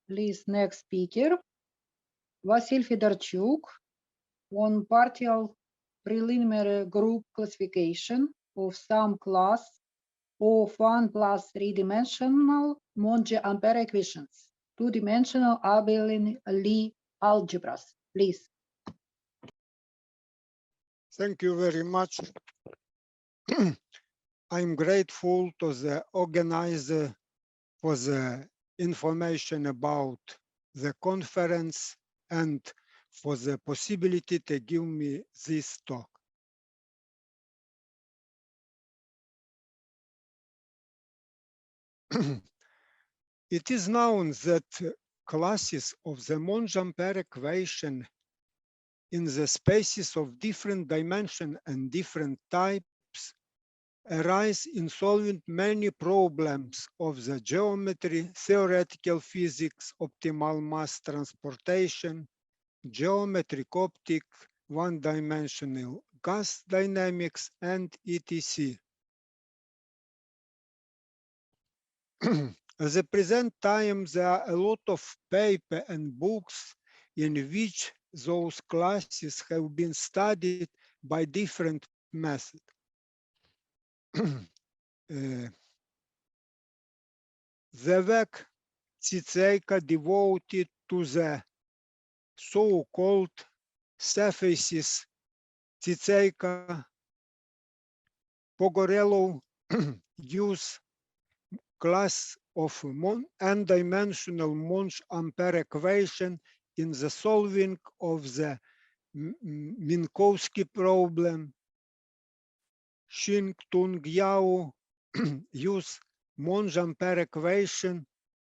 Please, next speaker, Vasyl Fedorchuk, on partial preliminary group classification of some class of 1 plus 3-dimensional Monge Ampere equations, 2-dimensional Abelian Lie algebras. Please. Thank you very much. I'm grateful to the organizer for the information about the conference and for the possibility to give me this talk. It is known that classes of the Monge Ampere equation in the spaces of different dimension and different types arise in solving many problems of the geometry, theoretical physics, optimal mass transportation, geometric optics, one-dimensional gas dynamics, and etc. At the present time, there are a lot of paper and books in which those classes have been studied by different methods. The work Tsitseka devoted to the so-called surfaces Tsitseka Pogorelov use class of n-dimensional Monge Ampere equation in the solving of the Minkowski problem. Xing Tung Yao use Monge Ampere equation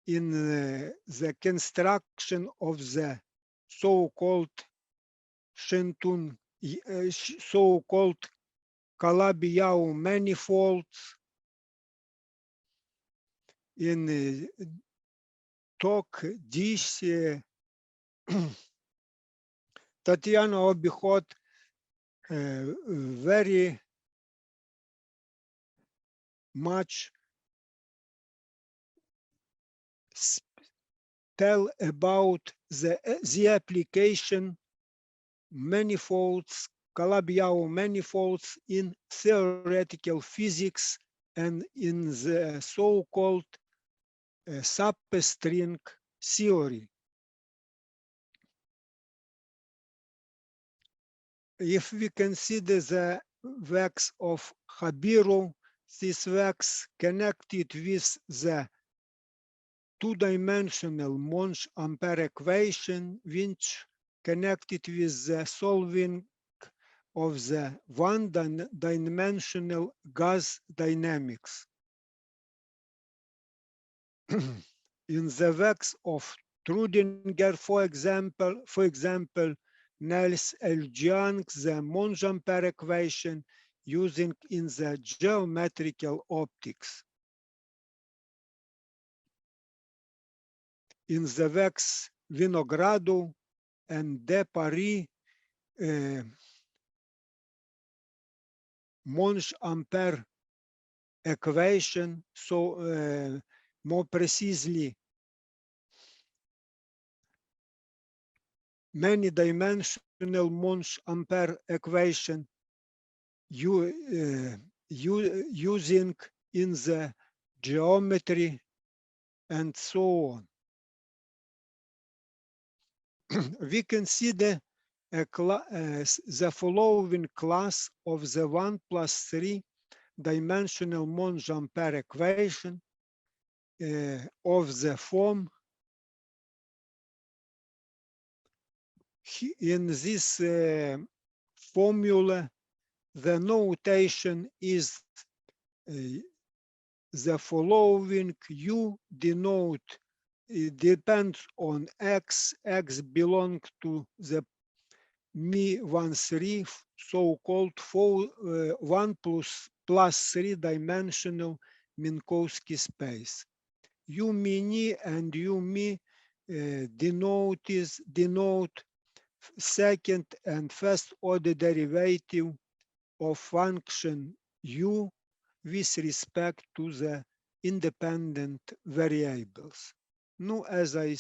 in the construction of the so-called so-called Calabi-Yau manifolds. In talk this Tatiana Obihot very much tell about the application manifolds, Calabi-Yau manifolds in theoretical physics and in the so-called substring theory. If we consider the works of Habiru, these works connected with the two-dimensional Monge Ampere equation, which connected with the solving of the one-dimensional gas dynamics. In the works of Trudinger, for example, Niels L. Young, the Monge Ampere equation using in the geometrical optics. In the works Vinogradu and De Paris, Monge Ampere equation, so more precisely, many-dimensional Monge Ampere equation using in the geometry and so on. We consider the following class of the 1 plus 3-dimensional Monge Ampere equation of the form. In this formula, the notation is the following. U denote, it depends on x. X belongs to the Mi-1,3, so-called 1 plus 3-dimensional Minkowski space. U mini and U mi denote second and first order derivative of function u with respect to the independent variables. Now, as I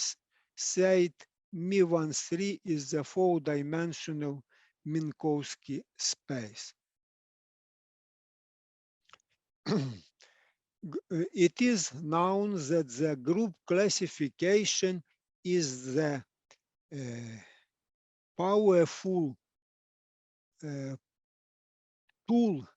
said, Mi13 is the four-dimensional Minkowski space. It is known that the group classification is the powerful tool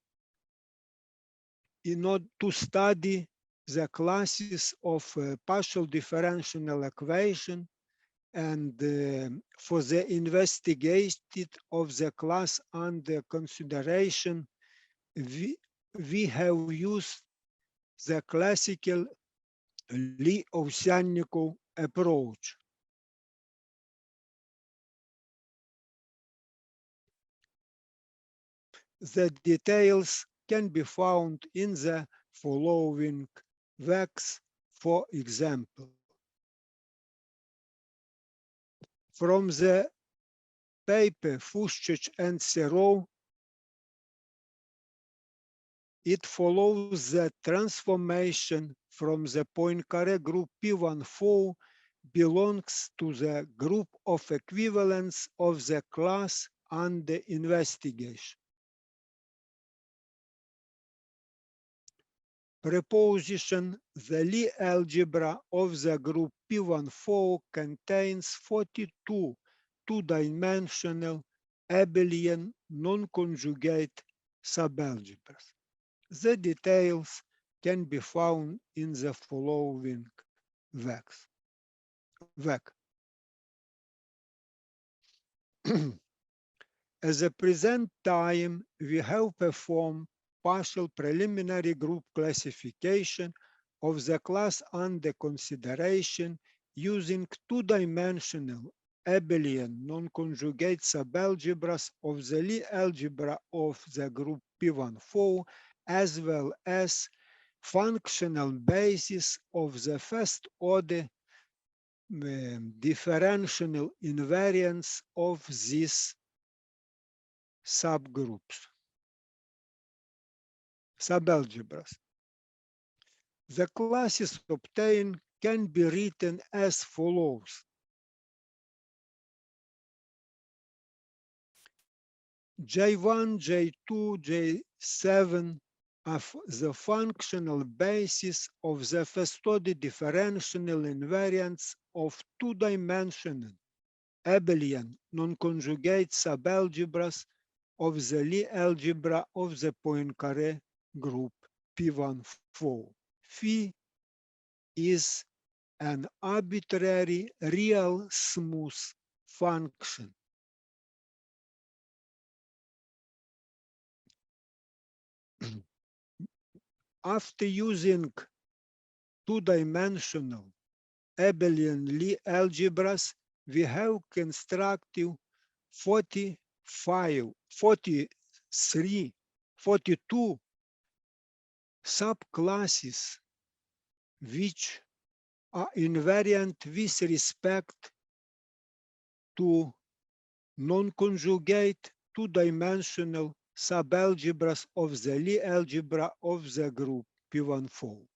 in order to study the classes of partial differential equation and for the investigation of the class under consideration, we have used the classical Lie-Ovsyannikov approach. The details can be found in the following works. For example, from the paper Fushchich and Serov, it follows that transformation from the Poincare group P14 belongs to the group of equivalents of the class under investigation. Proposition: the Lie algebra of the group P14 contains 42 two-dimensional Abelian non-conjugate subalgebras. The details can be found in the following works. At the present time, we have performed partial preliminary group classification of the class under consideration using two-dimensional Abelian non-conjugate subalgebras of the Lie algebra of the group P14, as well as functional basis of the first order differential invariants of these subgroups, subalgebras. The classes obtained can be written as follows. J1, J2, J7 are the functional basis of the first-order differential invariants of two-dimensional Abelian non-conjugate subalgebras of the Lie algebra of the Poincare group P14. Phi is an arbitrary real smooth function. After using two-dimensional Abelian Lie algebras, we have constructed 42 subclasses which are invariant with respect to non-conjugate two-dimensional subalgebras of the Lie algebra of the group P14.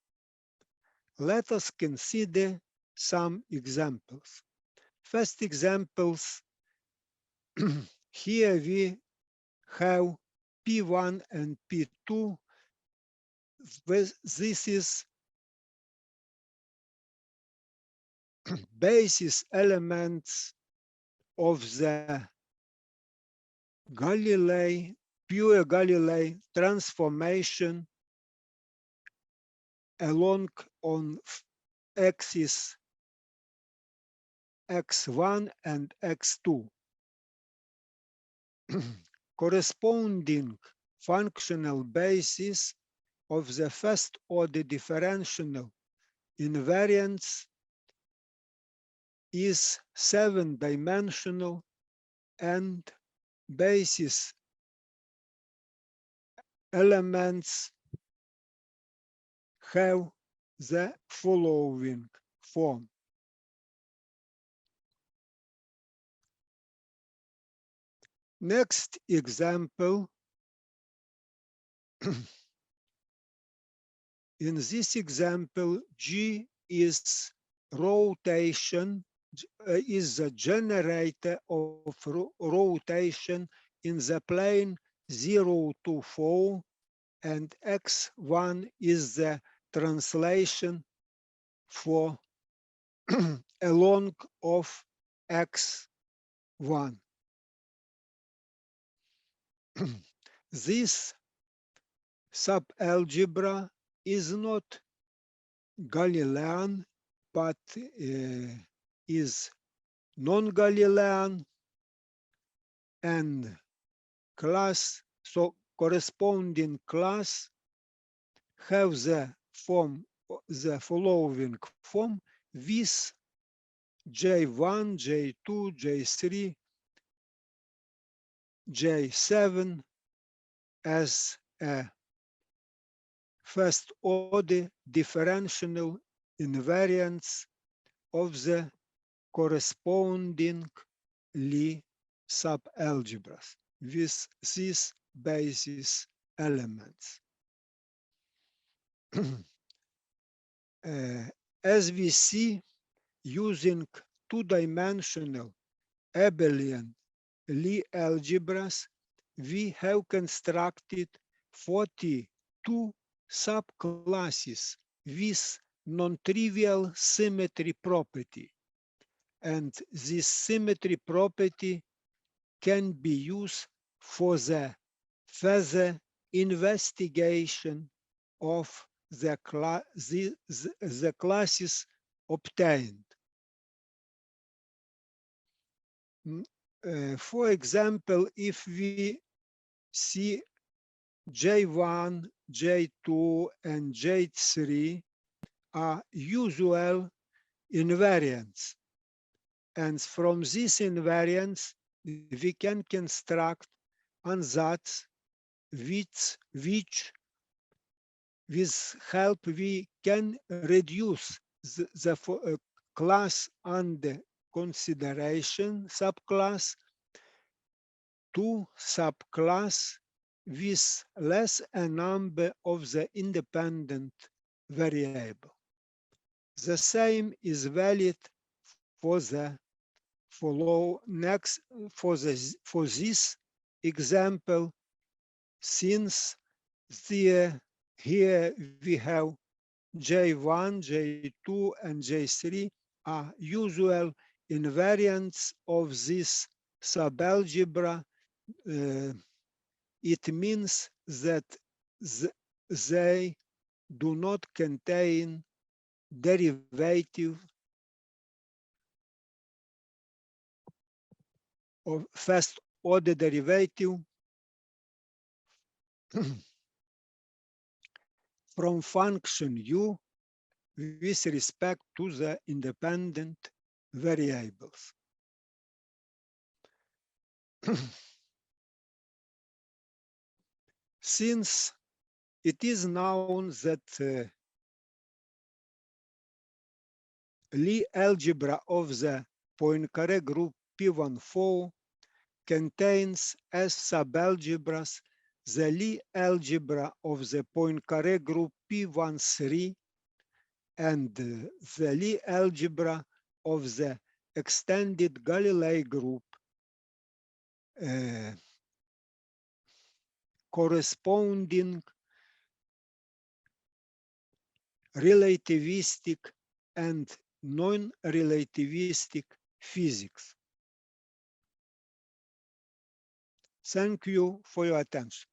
Let us consider some examples. First examples, here we have P1 and P2. This is basis elements of the pure Galilei transformation along on axis x1 and x2. Corresponding functional basis of the first order differential invariance is 7-dimensional and basis elements have the following form. Next example. In this example, G is rotation is the generator of rotation in the plane 0 to 4, and x1 is the translation for along of x1. This subalgebra is not Galilean, but is non-Galilean, and class, so corresponding class have the following form with J1, J2, J3, J7 as a first order differential invariants of the corresponding Lie subalgebras with these basis elements. As we see, using two-dimensional Abelian Lie algebras, we have constructed 42 subclasses with non-trivial symmetry property, and this symmetry property can be used for the further investigation of the classes obtained. For example, if we see J1, J2, and J3 are usual invariants, and from these invariants we can construct ansatz which with help we can reduce the class under consideration subclass to subclass with less a number of the independent variable. The same is valid for the for this example, since here we have J1, J2, and J3 are usual invariants of this subalgebra. It means that they do not contain derivative of first order derivative from function u with respect to the independent variables. Since it is known that Lie algebra of the Poincare group P14 contains as subalgebras the Lie algebra of the Poincare group P13 and the Lie algebra of the extended Galilei group corresponding relativistic and non-relativistic physics. Thank you for your attention.